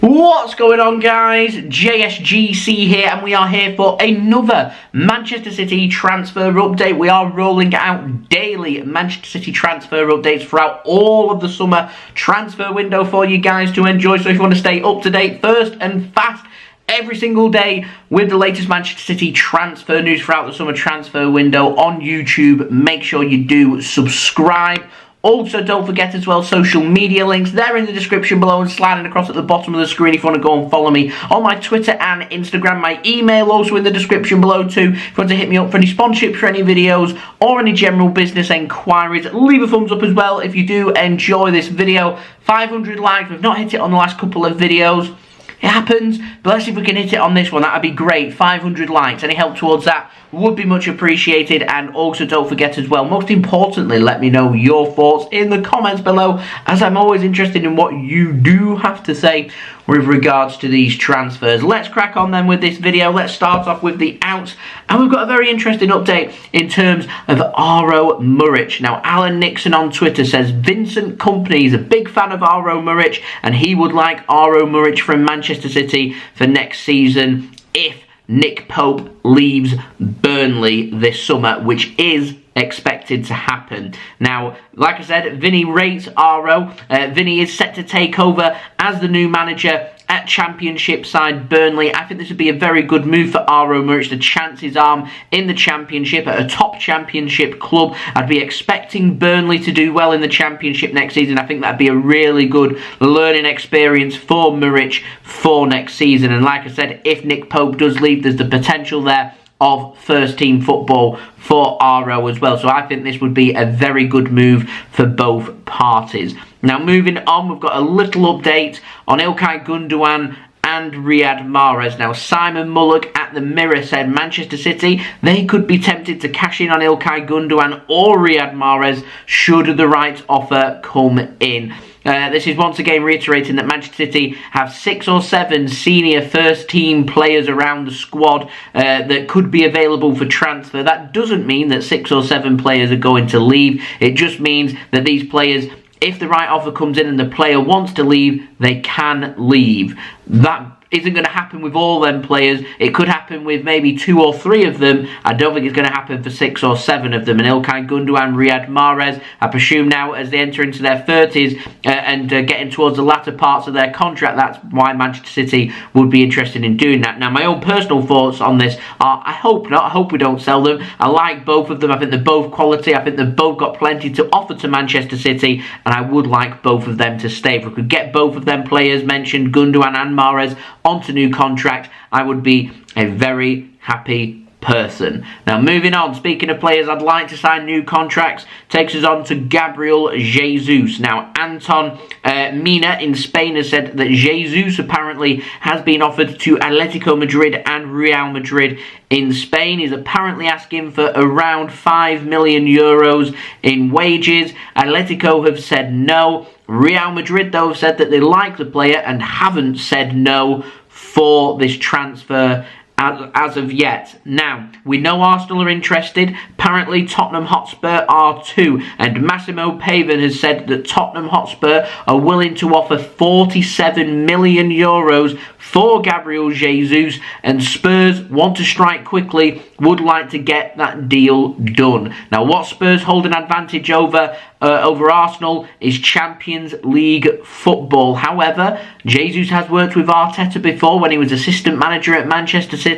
What's going on, guys? JSGC here, and we are here for another Manchester City transfer update. We are rolling out daily Manchester City transfer updates throughout all of the summer transfer window for you guys to enjoy. So if you want to stay up to date first and fast every single day with the latest Manchester City transfer news throughout the summer transfer window on YouTube, make sure you do subscribe. Also, don't forget as well, social media links, they're in the description below and sliding across at the bottom of the screen if you want to go and follow me on my Twitter and Instagram. My email also in the description below too. If you want to hit me up for any sponsorships for any videos or any general business enquiries, leave a thumbs up as well if you do enjoy this video. 500 likes, we've not hit it on the last couple of videos. It happens, but let's see if we can hit it on this one. That would be great. 500 likes. Any help towards that would be much appreciated. And also don't forget as well, most importantly, let me know your thoughts in the comments below, as I'm always interested in what you do have to say with regards to these transfers. Let's crack on then with this video. Let's start off with the outs. And we've got a very interesting update in terms of Aro Muric. Now, Alan Nixon on Twitter says Vincent Kompany is a big fan of Aro Muric, and he would like Aro Muric from Manchester City for next season if Nick Pope leaves Burnley this summer, which is expected to happen. Now, like I said, Vinny rates Aro. Vinny is set to take over as the new manager at Championship side Burnley. I think this would be a very good move for Aro Muric. The chances are in the Championship, at a top Championship club. I'd be expecting Burnley to do well in the Championship next season. I think that'd be a really good learning experience for Muric for next season. And like I said, if Nick Pope does leave, there's the potential there of first team football for Aro as well. So I think this would be a very good move for both parties. Now moving on, we've got a little update on Ilkay Gundogan and Riyad Mahrez. Now, Simon Mullock at the Mirror said Manchester City, they could be tempted to cash in on Ilkay Gundogan or Riyad Mahrez should the right offer come in. This is once again reiterating that Manchester City have 6 or 7 senior first team players around the squad that could be available for transfer. That doesn't mean that 6 or 7 players are going to leave. It just means that these players, if the right offer comes in and the player wants to leave, they can leave. That isn't going to happen with all them players. It could happen with maybe 2 or 3 of them. I don't think it's going to happen for 6 or 7 of them. And Ilkay Gundogan, Riyad Mahrez, I presume now as they enter into their 30s and getting towards the latter parts of their contract, that's why Manchester City would be interested in doing that. Now, my own personal thoughts on this are, I hope not. I hope we don't sell them. I like both of them. I think they're both quality. I think they've both got plenty to offer to Manchester City, and I would like both of them to stay. If we could get both of them players mentioned, Gundogan and Mahrez, onto new contract, I would be a very happy person. Now moving on, speaking of players I'd like to sign new contracts, takes us on to Gabriel Jesus. Now Anton Mina in Spain has said that Jesus apparently has been offered to Atletico Madrid and Real Madrid in Spain. He's apparently asking for around 5 million euros in wages. Atletico have said no. Real Madrid though have said that they like the player and haven't said no for this transfer as of yet. Now, we know Arsenal are interested. Apparently, Tottenham Hotspur are too. And Massimo Pavan has said that Tottenham Hotspur are willing to offer 47 million euros for Gabriel Jesus. And Spurs want to strike quickly, would like to get that deal done. Now, what Spurs hold an advantage over Arsenal is Champions League football. However, Jesus has worked with Arteta before when he was assistant manager at Manchester City.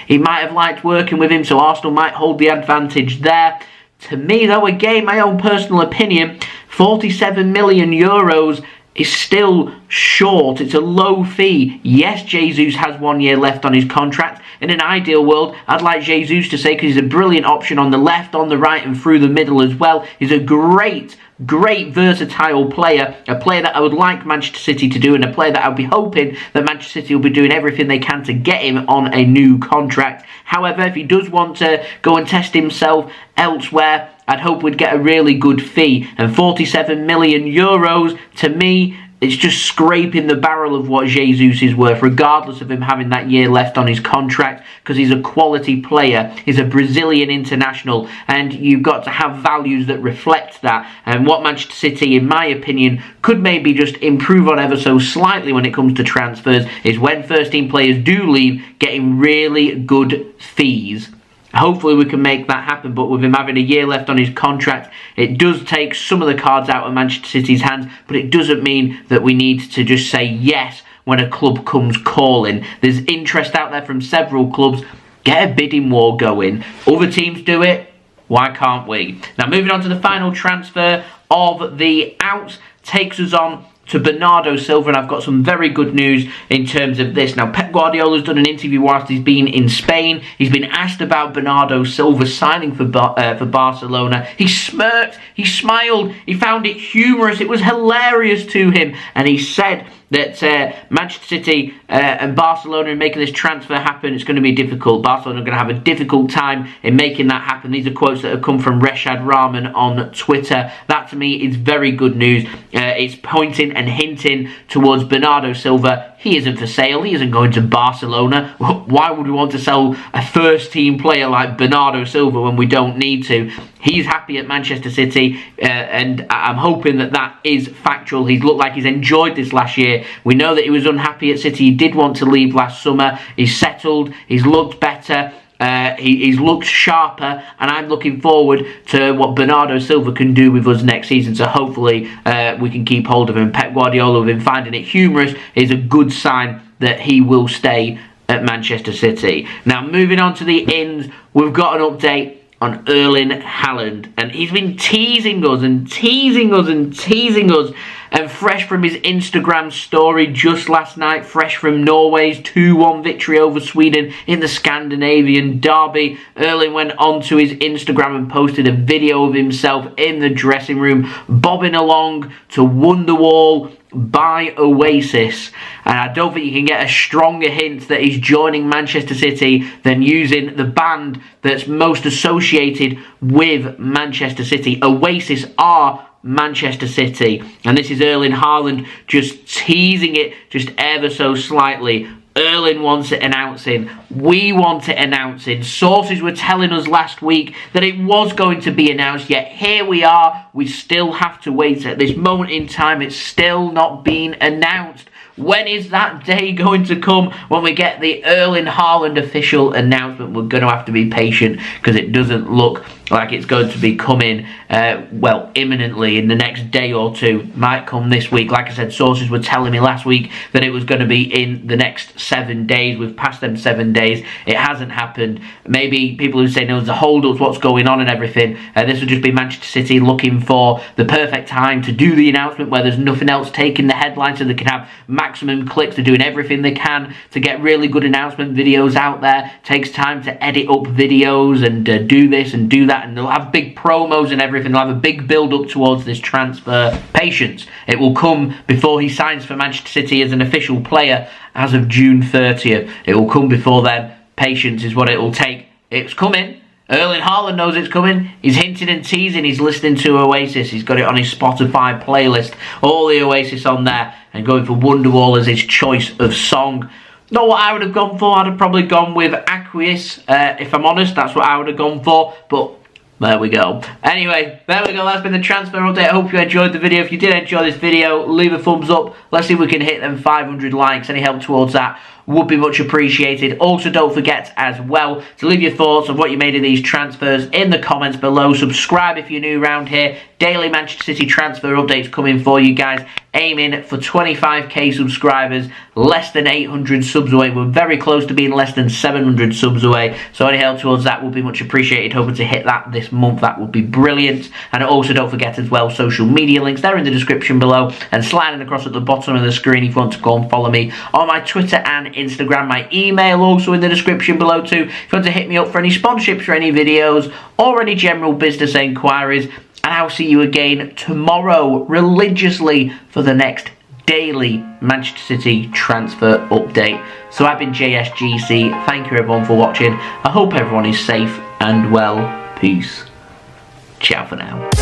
He might have liked working with him, so Arsenal might hold the advantage there. To me, though, again, my own personal opinion, 47 million euros is still short. It's a low fee. Yes, Jesus has 1 year left on his contract. In an ideal world, I'd like Jesus to say, because he's a brilliant option on the left, on the right and through the middle as well. He's a great versatile player, a player that I would like Manchester City to do, and a player that I'll be hoping that Manchester City will be doing everything they can to get him on a new contract. However, if he does want to go and test himself elsewhere, I'd hope we'd get a really good fee. And 47 million euros, to me, it's just scraping the barrel of what Jesus is worth, regardless of him having that year left on his contract, because he's a quality player. He's a Brazilian international, and you've got to have values that reflect that. And what Manchester City, in my opinion, could maybe just improve on ever so slightly when it comes to transfers is when first-team players do leave, getting really good fees. Hopefully we can make that happen, but with him having a year left on his contract, it does take some of the cards out of Manchester City's hands, but it doesn't mean that we need to just say yes when a club comes calling. There's interest out there from several clubs. Get a bidding war going. Other teams do it. Why can't we? Now, moving on to the final transfer of the outs, takes us on to Bernardo Silva, and I've got some very good news in terms of this. Now, Pep Guardiola's done an interview whilst he's been in Spain. He's been asked about Bernardo Silva signing for Barcelona. He smirked, he smiled, he found it humorous, it was hilarious to him, and he said that Manchester City and Barcelona in making this transfer happen, it's going to be difficult. Barcelona are going to have a difficult time in making that happen. These are quotes that have come from Riyad Rahman on Twitter. That to me is very good news. It's pointing and hinting towards Bernardo Silva. He isn't for sale. He isn't going to Barcelona. Why would we want to sell a first-team player like Bernardo Silva when we don't need to? He's happy at Manchester City, and I'm hoping that that is factual. He's looked like he's enjoyed this last year. We know that he was unhappy at City. He did want to leave last summer. He's settled. He's looked better. He's looked sharper, and I'm looking forward to what Bernardo Silva can do with us next season. So hopefully we can keep hold of him. Pep Guardiola, with him finding it humorous, is a good sign that he will stay at Manchester City. Now, moving on to the ins, we've got an update on Erling Haaland, and he's been teasing us and teasing us and teasing us, and fresh from his Instagram story just last night, fresh from Norway's 2-1 victory over Sweden in the Scandinavian derby, Erling went onto his Instagram and posted a video of himself in the dressing room bobbing along to Wonderwall by Oasis, and I don't think you can get a stronger hint that he's joining Manchester City than using the band that's most associated with Manchester City. Oasis are Manchester City, and this is Erling Haaland just teasing it just ever so slightly. Erling wants it announcing. We want it announcing. Sources were telling us last week that it was going to be announced, yet here we are. We still have to wait. At this moment in time, it's still not been announced. When is that day going to come when we get the Erling Haaland official announcement? We're going to have to be patient because it doesn't look like it's going to be coming, well, imminently in the next day or two. Might come this week. Like I said, sources were telling me last week that it was going to be in the next 7 days. We've passed them 7 days. It hasn't happened. Maybe people who say, no, there's a hold-up, what's going on and everything. This will just be Manchester City looking for the perfect time to do the announcement where there's nothing else taking the headline, so they can have maximum clicks. They're doing everything they can to get really good announcement videos out there. Takes time to edit up videos and do this and do that, and they'll have big promos and everything. They'll have a big build up towards this transfer. Patience. It will come before he signs for Manchester City as an official player as of June 30th. It will come before then. Patience is what it will take. It's coming. Erling Haaland knows it's coming. He's hinting and teasing. He's listening to Oasis. He's got it on his Spotify playlist. All the Oasis on there. And going for Wonderwall as his choice of song. Not what I would have gone for. I'd have probably gone with Enquiries. If I'm honest, that's what I would have gone for. But there we go. Anyway, there we go. That's been the transfer update. I hope you enjoyed the video. If you did enjoy this video, leave a thumbs up. Let's see if we can hit them 500 likes. Any help towards that would be much appreciated. Also, don't forget as well to leave your thoughts on what you made of these transfers in the comments below. Subscribe if you're new around here. Daily Manchester City transfer updates coming for you guys. Aiming for 25k subscribers, less than 800 subs away. We're very close to being less than 700 subs away, so any help towards that would be much appreciated. Hoping to hit that this month. That would be brilliant. And also don't forget as well, social media links, they're in the description below and sliding across at the bottom of the screen if you want to go and follow me on my Twitter and Instagram. My email also in the description below too if you want to hit me up for any sponsorships or any videos or any general business enquiries. And I'll see you again tomorrow religiously for the next daily Manchester City transfer update. So I've been JSGC. Thank you everyone for watching. I hope everyone is safe and well. Peace. Ciao for now.